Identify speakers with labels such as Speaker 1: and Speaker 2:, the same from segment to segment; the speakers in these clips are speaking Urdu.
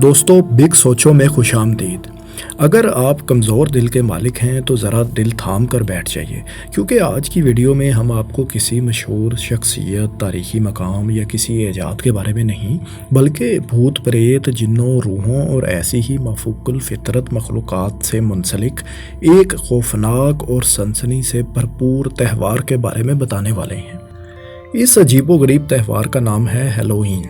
Speaker 1: دوستو بگ سوچو میں خوش آمدید۔ اگر آپ کمزور دل کے مالک ہیں تو ذرا دل تھام کر بیٹھ جائیے، کیونکہ آج کی ویڈیو میں ہم آپ کو کسی مشہور شخصیت، تاریخی مقام یا کسی ایجاد کے بارے میں نہیں، بلکہ بھوت پریت، جنوں، روحوں اور ایسی ہی مافوق الفطرت مخلوقات سے منسلک ایک خوفناک اور سنسنی سے بھرپور تہوار کے بارے میں بتانے والے ہیں۔ اس عجیب و غریب تہوار کا نام ہے ہیلووین۔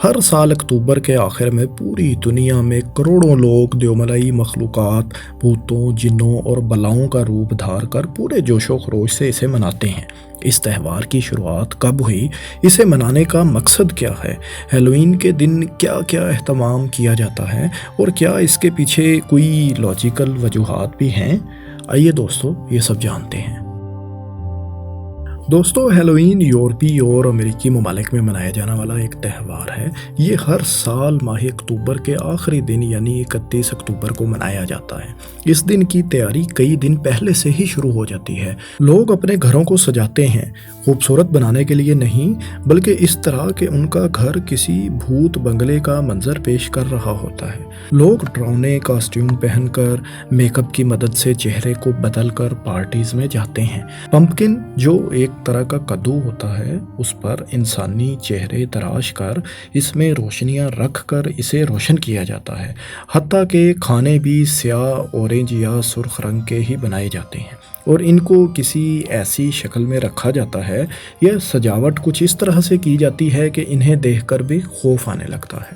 Speaker 1: ہر سال اکتوبر کے آخر میں پوری دنیا میں کروڑوں لوگ دیوملائی مخلوقات، بھوتوں، جنوں اور بلاؤں کا روپ دھار کر پورے جوش و خروش سے اسے مناتے ہیں۔ اس تہوار کی شروعات کب ہوئی؟ اسے منانے کا مقصد کیا ہے؟ ہیلووین کے دن کیا کیا اہتمام کیا جاتا ہے اور کیا اس کے پیچھے کوئی لاجیکل وجوہات بھی ہیں؟ آئیے دوستو یہ سب جانتے ہیں۔ دوستو ہیلووین یورپی اور امریکی ممالک میں منایا جانے والا ایک تہوار ہے۔ یہ ہر سال ماہ اکتوبر کے آخری دن یعنی 31 اکتوبر کو منایا جاتا ہے۔ اس دن کی تیاری کئی دن پہلے سے ہی شروع ہو جاتی ہے۔ لوگ اپنے گھروں کو سجاتے ہیں، خوبصورت بنانے کے لیے نہیں، بلکہ اس طرح کہ ان کا گھر کسی بھوت بنگلے کا منظر پیش کر رہا ہوتا ہے۔ لوگ ڈراؤنے کاسٹیوم پہن کر، میک اپ کی مدد سے چہرے کو بدل کر پارٹیز میں جاتے ہیں۔ پمپکن جو ایک طرح کا کدو ہوتا ہے، اس پر انسانی چہرے تراش کر اس میں روشنیاں رکھ کر اسے روشن کیا جاتا ہے۔ حتیٰ کہ کھانے بھی سیاہ، اورنج یا سرخ رنگ کے ہی بنائے جاتے ہیں اور ان کو کسی ایسی شکل میں رکھا جاتا ہے یا سجاوٹ کچھ اس طرح سے کی جاتی ہے کہ انہیں دیکھ کر بھی خوف آنے لگتا ہے۔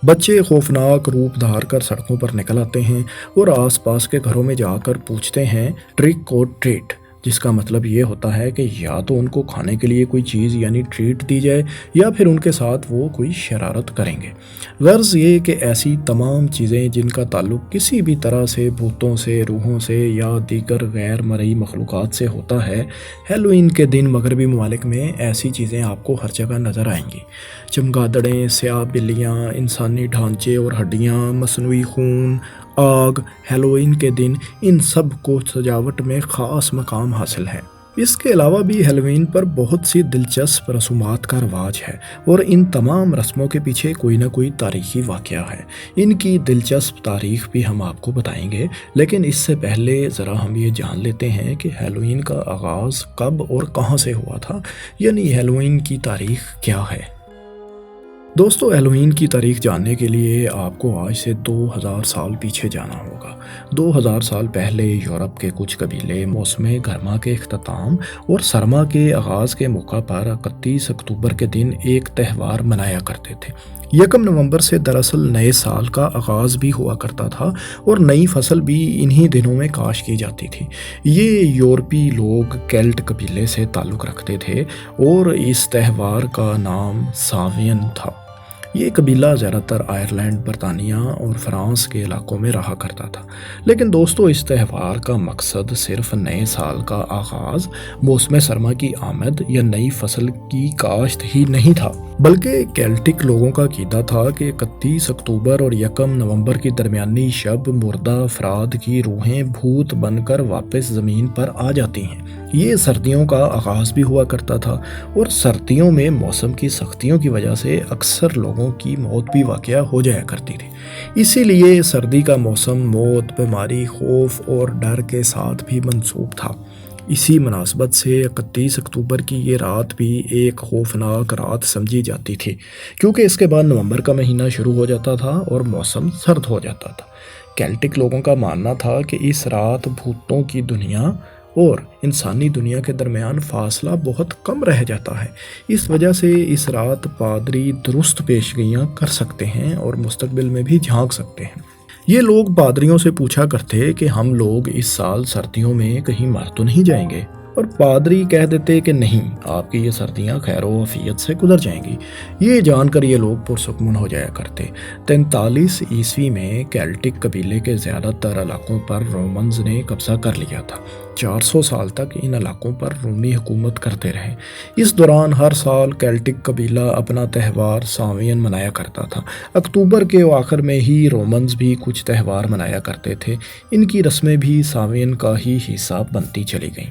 Speaker 1: بچے خوفناک روپ دھار کر سڑکوں پر نکل آتے ہیں اور آس پاس کے گھروں میں جا کر پوچھتے ہیں ٹرک اور ٹریٹ، جس کا مطلب یہ ہوتا ہے کہ یا تو ان کو کھانے کے لیے کوئی چیز یعنی ٹریٹ دی جائے یا پھر ان کے ساتھ وہ کوئی شرارت کریں گے۔ غرض یہ کہ ایسی تمام چیزیں جن کا تعلق کسی بھی طرح سے بھوتوں سے، روحوں سے یا دیگر غیر مرئی مخلوقات سے ہوتا ہے، ہیلووین کے دن مغربی ممالک میں ایسی چیزیں آپ کو ہر جگہ نظر آئیں گی۔ چمگادڑیں، سیاہ بلیاں، انسانی ڈھانچے اور ہڈیاں، مصنوعی خون، آگ۔ ہیلووین کے دن ان سب کو سجاوٹ میں خاص مقام حاصل ہے۔ اس کے علاوہ بھی ہیلووین پر بہت سی دلچسپ رسومات کا رواج ہے اور ان تمام رسموں کے پیچھے کوئی نہ کوئی تاریخی واقعہ ہے۔ ان کی دلچسپ تاریخ بھی ہم آپ کو بتائیں گے، لیکن اس سے پہلے ذرا ہم یہ جان لیتے ہیں کہ ہیلووین کا آغاز کب اور کہاں سے ہوا تھا، یعنی ہیلووین کی تاریخ کیا ہے۔ دوستو ہیلووین کی تاریخ جاننے کے لیے آپ کو آج سے 2000 سال پیچھے جانا ہوگا۔ 2000 سال پہلے یورپ کے کچھ قبیلے موسم گرما کے اختتام اور سرما کے آغاز کے موقع پر 31 اکتوبر کے دن ایک تہوار منایا کرتے تھے۔ 1 نومبر سے دراصل نئے سال کا آغاز بھی ہوا کرتا تھا اور نئی فصل بھی انہی دنوں میں کاشت کی جاتی تھی۔ یہ یورپی لوگ کیلٹ قبیلے سے تعلق رکھتے تھے اور اس تہوار کا نام ساوین تھا۔ یہ قبیلہ زیادہ تر آئرلینڈ، برطانیہ اور فرانس کے علاقوں میں رہا کرتا تھا۔ لیکن دوستو اس تہوار کا مقصد صرف نئے سال کا آغاز، موسم سرما کی آمد یا نئی فصل کی کاشت ہی نہیں تھا، بلکہ کیلٹک لوگوں کا عقیدہ تھا کہ 31 اکتوبر اور 1 نومبر کی درمیانی شب مردہ افراد کی روحیں بھوت بن کر واپس زمین پر آ جاتی ہیں۔ یہ سردیوں کا آغاز بھی ہوا کرتا تھا اور سردیوں میں موسم کی سختیوں کی وجہ سے اکثر لوگوں کی موت بھی واقع ہو جایا کرتی تھی۔ اسی لیے سردی کا موسم موت، بیماری، خوف اور ڈر کے ساتھ بھی منسوب تھا۔ اسی مناسبت سے 31 اکتوبر کی یہ رات بھی ایک خوفناک رات سمجھی جاتی تھی، کیونکہ اس کے بعد نومبر کا مہینہ شروع ہو جاتا تھا اور موسم سرد ہو جاتا تھا۔ کیلٹک لوگوں کا ماننا تھا کہ اس رات بھوتوں کی دنیا اور انسانی دنیا کے درمیان فاصلہ بہت کم رہ جاتا ہے۔ اس وجہ سے اس رات پادری درست پیشگیاں کر سکتے ہیں اور مستقبل میں بھی جھانک سکتے ہیں۔ یہ لوگ پادریوں سے پوچھا کرتے کہ ہم لوگ اس سال سردیوں میں کہیں مر تو نہیں جائیں گے، اور پادری کہہ دیتے کہ نہیں، آپ کی یہ سردیاں خیر و عافیت سے گزر جائیں گی۔ یہ جان کر یہ لوگ پرسکون ہو جایا کرتے۔ 43 عیسوی میں کیلٹک قبیلے کے زیادہ تر علاقوں پر رومنز نے قبضہ کر لیا تھا۔ 400 سال تک ان علاقوں پر رومی حکومت کرتے رہے۔ اس دوران ہر سال کیلٹک قبیلہ اپنا تہوار ساوین منایا کرتا تھا۔ اکتوبر کے آخر میں ہی رومنز بھی کچھ تہوار منایا کرتے تھے۔ ان کی رسمیں بھی ساوین کا ہی حصہ بنتی چلی گئیں۔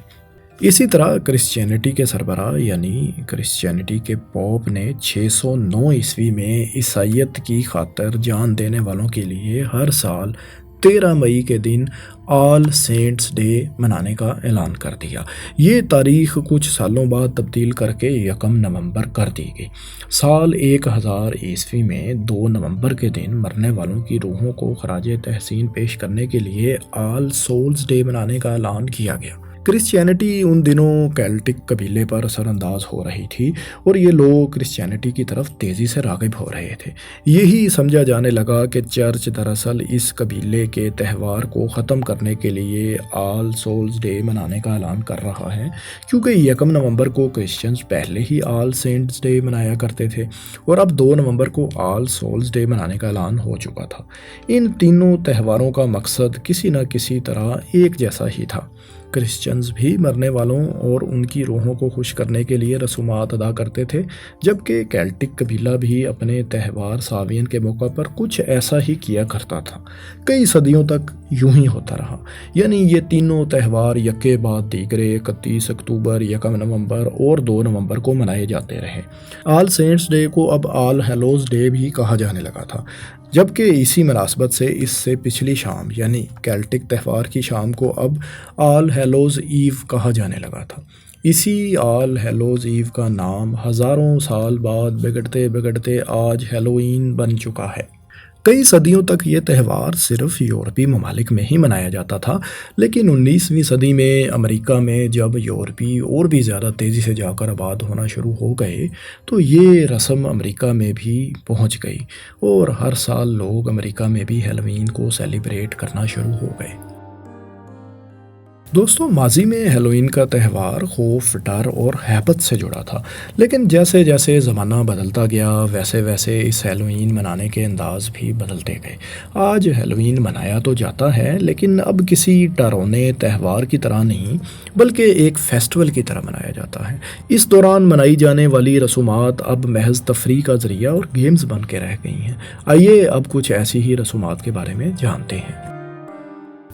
Speaker 1: اسی طرح کرسچینٹی کے سربراہ یعنی کرسچینٹی کے پوپ نے 609 میں عیسائیت کی خاطر جان دینے والوں کے لیے ہر سال 13 کے دن آل سینٹس ڈے منانے کا اعلان کر دیا۔ یہ تاریخ کچھ سالوں بعد تبدیل کر کے 1 نومبر کر دی گئی۔ سال 1000 میں 2 نومبر کے دن مرنے والوں کی روحوں کو خراج تحسین پیش کرنے کے لیے آل سولز ڈے منانے کا اعلان کیا گیا۔ کرسچینٹی ان دنوں کیلٹک قبیلے پر اثر انداز ہو رہی تھی اور یہ لوگ کرسچینٹی کی طرف تیزی سے راغب ہو رہے تھے۔ یہی سمجھا جانے لگا کہ چرچ دراصل اس قبیلے کے تہوار کو ختم کرنے کے لیے آل سولز ڈے منانے کا اعلان کر رہا ہے، کیونکہ 1 نومبر کو کرسچنز پہلے ہی آل سینٹس ڈے منایا کرتے تھے اور اب 2 نومبر کو آل سولز ڈے منانے کا اعلان ہو چکا تھا۔ ان تینوں تہواروں کا مقصد کسی نہ کسی طرح ایک جیسا ہی تھا۔ کرسچنز بھی مرنے والوں اور ان کی روحوں کو خوش کرنے کے لیے رسومات ادا کرتے تھے، جبکہ کیلٹک قبیلہ بھی اپنے تہوار ساوین کے موقع پر کچھ ایسا ہی کیا کرتا تھا۔ کئی صدیوں تک یوں ہی ہوتا رہا، یعنی یہ تینوں تہوار یکے بعد دیگرے 31 اکتوبر، 1 نومبر اور 2 نومبر کو منائے جاتے رہے۔ آل سینٹس ڈے کو اب آل ہیلوز ڈے بھی کہا جانے لگا تھا، جبکہ اسی مناسبت سے اس سے پچھلی شام یعنی کیلٹک تہوار کی شام کو اب آل ہیلوز ایو کہا جانے لگا تھا۔ اسی آل ہیلوز ایو کا نام ہزاروں سال بعد بگڑتے بگڑتے آج ہیلوئین بن چکا ہے۔ کئی صدیوں تک یہ تہوار صرف یورپی ممالک میں ہی منایا جاتا تھا، لیکن 19ویں صدی میں امریکہ میں جب یورپی اور بھی زیادہ تیزی سے جا کر آباد ہونا شروع ہو گئے تو یہ رسم امریکہ میں بھی پہنچ گئی اور ہر سال لوگ امریکہ میں بھی ہیلوئین کو سیلیبریٹ کرنا شروع ہو گئے۔ دوستو، ماضی میں ہیلوئین کا تہوار خوف، ڈر اور ہیبت سے جڑا تھا، لیکن جیسے جیسے زمانہ بدلتا گیا ویسے ویسے اس ہیلوئین منانے کے انداز بھی بدلتے گئے۔ آج ہیلوئین منایا تو جاتا ہے، لیکن اب کسی ڈراؤنے تہوار کی طرح نہیں بلکہ ایک فیسٹیول کی طرح منایا جاتا ہے۔ اس دوران منائی جانے والی رسومات اب محض تفریح کا ذریعہ اور گیمز بن کے رہ گئی ہیں۔ آئیے اب کچھ ایسی ہی رسومات کے بارے میں جانتے ہیں۔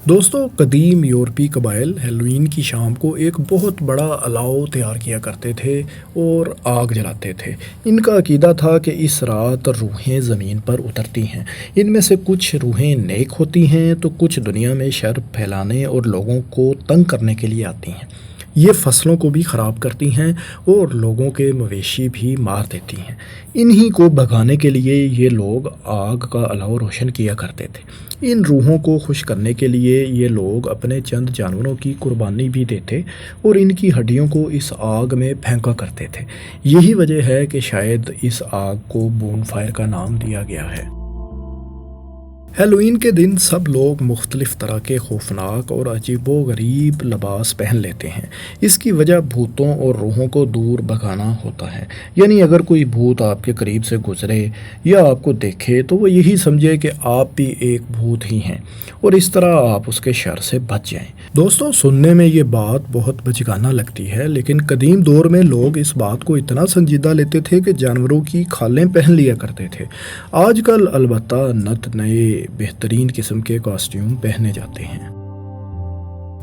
Speaker 1: دوستو، قدیم یورپی قبائل ہیلوئین کی شام کو ایک بہت بڑا الاؤ تیار کیا کرتے تھے اور آگ جلاتے تھے۔ ان کا عقیدہ تھا کہ اس رات روحیں زمین پر اترتی ہیں۔ ان میں سے کچھ روحیں نیک ہوتی ہیں تو کچھ دنیا میں شر پھیلانے اور لوگوں کو تنگ کرنے کے لیے آتی ہیں۔ یہ فصلوں کو بھی خراب کرتی ہیں اور لوگوں کے مویشی بھی مار دیتی ہیں۔ انہی کو بھگانے کے لیے یہ لوگ آگ کا الاؤ روشن کیا کرتے تھے۔ ان روحوں کو خوش کرنے کے لیے یہ لوگ اپنے چند جانوروں کی قربانی بھی دیتے اور ان کی ہڈیوں کو اس آگ میں پھینکا کرتے تھے۔ یہی وجہ ہے کہ شاید اس آگ کو بون فائر کا نام دیا گیا ہے۔ ہیلوئین کے دن سب لوگ مختلف طرح کے خوفناک اور عجیب و غریب لباس پہن لیتے ہیں۔ اس کی وجہ بھوتوں اور روحوں کو دور بھگانا ہوتا ہے، یعنی اگر کوئی بھوت آپ کے قریب سے گزرے یا آپ کو دیکھے تو وہ یہی سمجھے کہ آپ بھی ایک بھوت ہی ہیں اور اس طرح آپ اس کے شر سے بچ جائیں۔ دوستوں، سننے میں یہ بات بہت بچگانہ لگتی ہے، لیکن قدیم دور میں لوگ اس بات کو اتنا سنجیدہ لیتے تھے کہ جانوروں کی کھالیں پہن لیا کرتے تھے۔ آج کل البتہ نت نئے بہترین قسم کے کاسٹیوم پہنے جاتے ہیں۔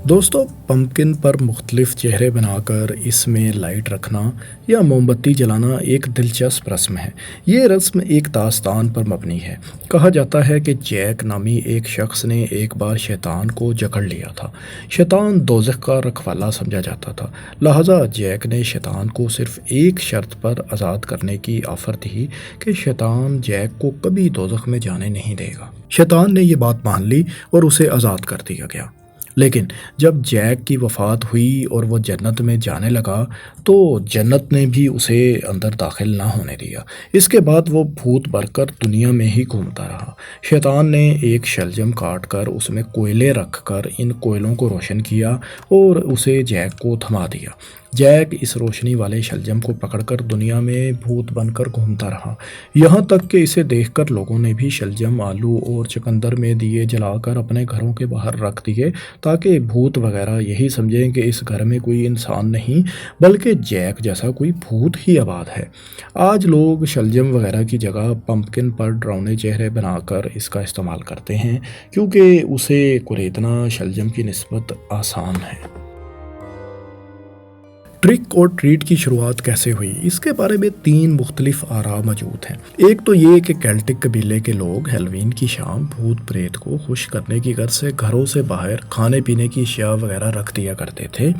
Speaker 1: دوستو، پمپکن پر مختلف چہرے بنا کر اس میں لائٹ رکھنا یا موم بتی جلانا ایک دلچسپ رسم ہے۔ یہ رسم ایک داستان پر مبنی ہے۔ کہا جاتا ہے کہ جیک نامی ایک شخص نے ایک بار شیطان کو جکڑ لیا تھا۔ شیطان دوزخ کا رکھوالا سمجھا جاتا تھا، لہٰذا جیک نے شیطان کو صرف ایک شرط پر آزاد کرنے کی آفر دی کہ شیطان جیک کو کبھی دوزخ میں جانے نہیں دے گا۔ شیطان نے یہ بات مان لی اور اسے آزاد کر دیا گیا۔ لیکن جب جیک کی وفات ہوئی اور وہ جنت میں جانے لگا تو جنت نے بھی اسے اندر داخل نہ ہونے دیا۔ اس کے بعد وہ بھوت بن کر دنیا میں ہی گھومتا رہا۔ شیطان نے ایک شلجم کاٹ کر اس میں کوئلے رکھ کر ان کوئلوں کو روشن کیا اور اسے جیک کو تھما دیا۔ جیک اس روشنی والے شلجم کو پکڑ کر دنیا میں بھوت بن کر گھومتا رہا، یہاں تک کہ اسے دیکھ کر لوگوں نے بھی شلجم، آلو اور چقندر میں دیے جلا کر اپنے گھروں کے باہر رکھ دیے تاکہ بھوت وغیرہ یہی سمجھیں کہ اس گھر میں کوئی انسان نہیں بلکہ جیک جیسا کوئی بھوت ہی آباد ہے۔ آج لوگ شلجم وغیرہ کی جگہ پمپکن پر ڈراؤنے چہرے بنا کر اس کا استعمال کرتے ہیں، کیونکہ اسے کریدنا شلجم کی نسبت آسان ہے۔ ٹرک اور ٹریٹ کی شروعات کیسے ہوئی، اس کے بارے میں 3 مختلف آراء موجود ہیں۔ ایک تو یہ کہ کیلٹک قبیلے کے لوگ ہیلوین کی شام بھوت پریت کو خوش کرنے کی غرض سے گھروں سے باہر کھانے پینے کی اشیاء وغیرہ رکھ دیا کرتے تھے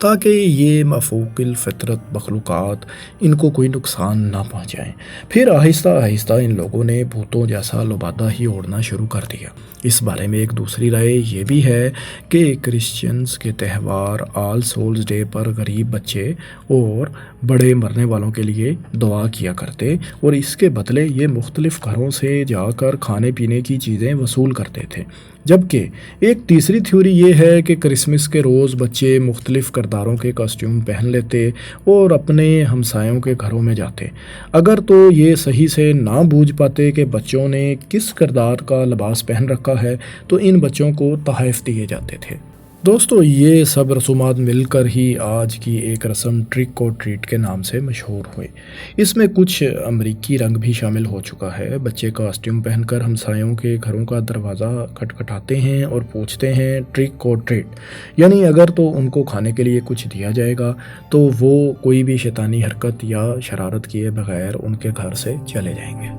Speaker 1: تاکہ یہ مفوق الفطرت مخلوقات ان کو کوئی نقصان نہ پہنچائیں۔ پھر آہستہ آہستہ ان لوگوں نے بھوتوں جیسا لبادہ ہی اوڑھنا شروع کر دیا۔ اس بارے میں ایک دوسری رائے یہ بھی ہے کہ کرسچنز کے تہوار آل سولز ڈے پر غریب بچے اور بڑے مرنے والوں کے لیے دعا کیا کرتے اور اس کے بدلے یہ مختلف گھروں سے جا کر کھانے پینے کی چیزیں وصول کرتے تھے۔ جبکہ ایک تیسری تھیوری یہ ہے کہ کرسمس کے روز بچے مختلف کرداروں کے کاسٹیوم پہن لیتے اور اپنے ہمسایوں کے گھروں میں جاتے، اگر تو یہ صحیح سے نہ بوجھ پاتے کہ بچوں نے کس کردار کا لباس پہن رکھا ہے تو ان بچوں کو تحائف دیے جاتے تھے۔ دوستو، یہ سب رسومات مل کر ہی آج کی ایک رسم ٹرک اور ٹریٹ کے نام سے مشہور ہوئی۔ اس میں کچھ امریکی رنگ بھی شامل ہو چکا ہے۔ بچے کاسٹیوم پہن کر ہمسایوں کے گھروں کا دروازہ کھٹکھٹاتے ہیں اور پوچھتے ہیں ٹرک اور ٹریٹ، یعنی اگر تو ان کو کھانے کے لیے کچھ دیا جائے گا تو وہ کوئی بھی شیطانی حرکت یا شرارت کیے بغیر ان کے گھر سے چلے جائیں گے۔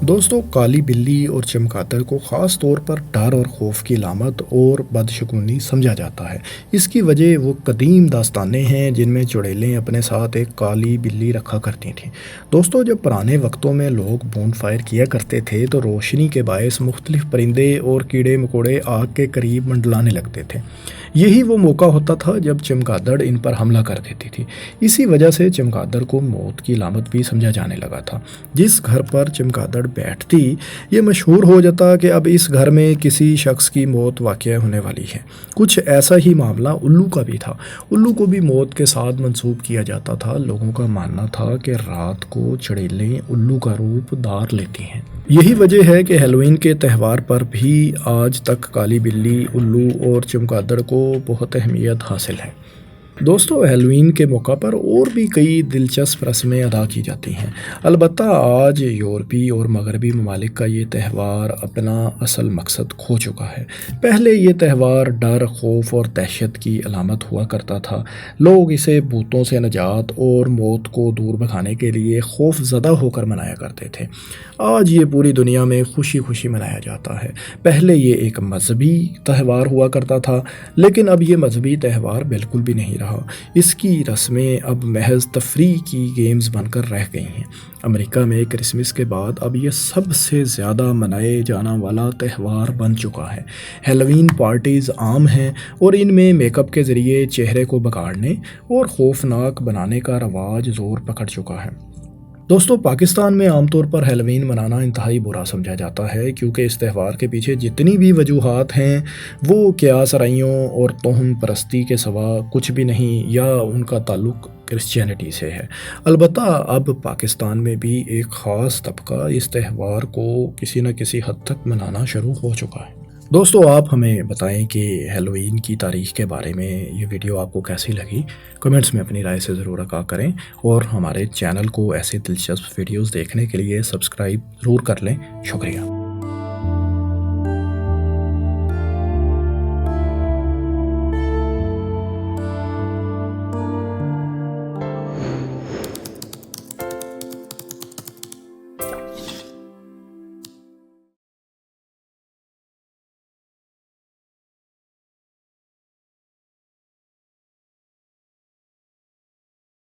Speaker 1: دوستو، کالی بلی اور چمگادڑ کو خاص طور پر ڈر اور خوف کی علامت اور بدشگونی سمجھا جاتا ہے۔ اس کی وجہ وہ قدیم داستانیں ہیں جن میں چڑیلیں اپنے ساتھ ایک کالی بلی رکھا کرتی تھیں۔ دوستو، جب پرانے وقتوں میں لوگ بون فائر کیا کرتے تھے تو روشنی کے باعث مختلف پرندے اور کیڑے مکوڑے آگ کے قریب منڈلانے لگتے تھے۔ یہی وہ موقع ہوتا تھا جب چمگادڑ ان پر حملہ کر دیتی تھی۔ اسی وجہ سے چمگادڑ کو موت کی علامت بھی سمجھا جانے لگا تھا۔ جس گھر پر چمگادڑ بیٹھتی یہ مشہور ہو جاتا کہ اب اس گھر میں کسی شخص کی موت واقع ہونے والی ہے۔ کچھ ایسا ہی معاملہ الو کا بھی تھا۔ الو کو بھی موت کے ساتھ منسوب کیا جاتا تھا۔ لوگوں کا ماننا تھا کہ رات کو چڑیلیں الو کا روپ دھار لیتی ہیں۔ یہی وجہ ہے کہ ہیلوئین کے تہوار پر بھی آج تک کالی بلی، الو اور چمگادڑ کو بہت اہمیت حاصل ہے۔ دوستو، ہیلوئین کے موقع پر اور بھی کئی دلچسپ رسمیں ادا کی جاتی ہیں۔ البتہ آج یورپی اور مغربی ممالک کا یہ تہوار اپنا اصل مقصد کھو چکا ہے۔ پہلے یہ تہوار ڈر، خوف اور دہشت کی علامت ہوا کرتا تھا۔ لوگ اسے بھوتوں سے نجات اور موت کو دور بھگانے کے لیے خوف زدہ ہو کر منایا کرتے تھے۔ آج یہ پوری دنیا میں خوشی خوشی منایا جاتا ہے۔ پہلے یہ ایک مذہبی تہوار ہوا کرتا تھا، لیکن اب یہ مذہبی تہوار بالکل بھی نہیں رہا۔ اس کی رسمیں اب محض تفریح کی گیمز بن کر رہ گئی ہیں۔ امریکہ میں کرسمس کے بعد اب یہ سب سے زیادہ منائے جانا والا تہوار بن چکا ہے۔ ہیلوئین پارٹیز عام ہیں اور ان میں میک اپ کے ذریعے چہرے کو بگاڑنے اور خوفناک بنانے کا رواج زور پکڑ چکا ہے۔ دوستو، پاکستان میں عام طور پر ہیلوئین منانا انتہائی برا سمجھا جاتا ہے، کیونکہ اس تہوار کے پیچھے جتنی بھی وجوہات ہیں وہ قیاس آرائیوں اور توہم پرستی کے سوا کچھ بھی نہیں، یا ان کا تعلق کرسچینٹی سے ہے۔ البتہ اب پاکستان میں بھی ایک خاص طبقہ اس تہوار کو کسی نہ کسی حد تک منانا شروع ہو چکا ہے۔ دوستو، آپ ہمیں بتائیں کہ ہیلوئین کی تاریخ کے بارے میں یہ ویڈیو آپ کو کیسی لگی۔ کمنٹس میں اپنی رائے سے ضرور آگاہ کریں اور ہمارے چینل کو ایسے دلچسپ ویڈیوز دیکھنے کے لیے سبسکرائب ضرور کر لیں۔ شکریہ۔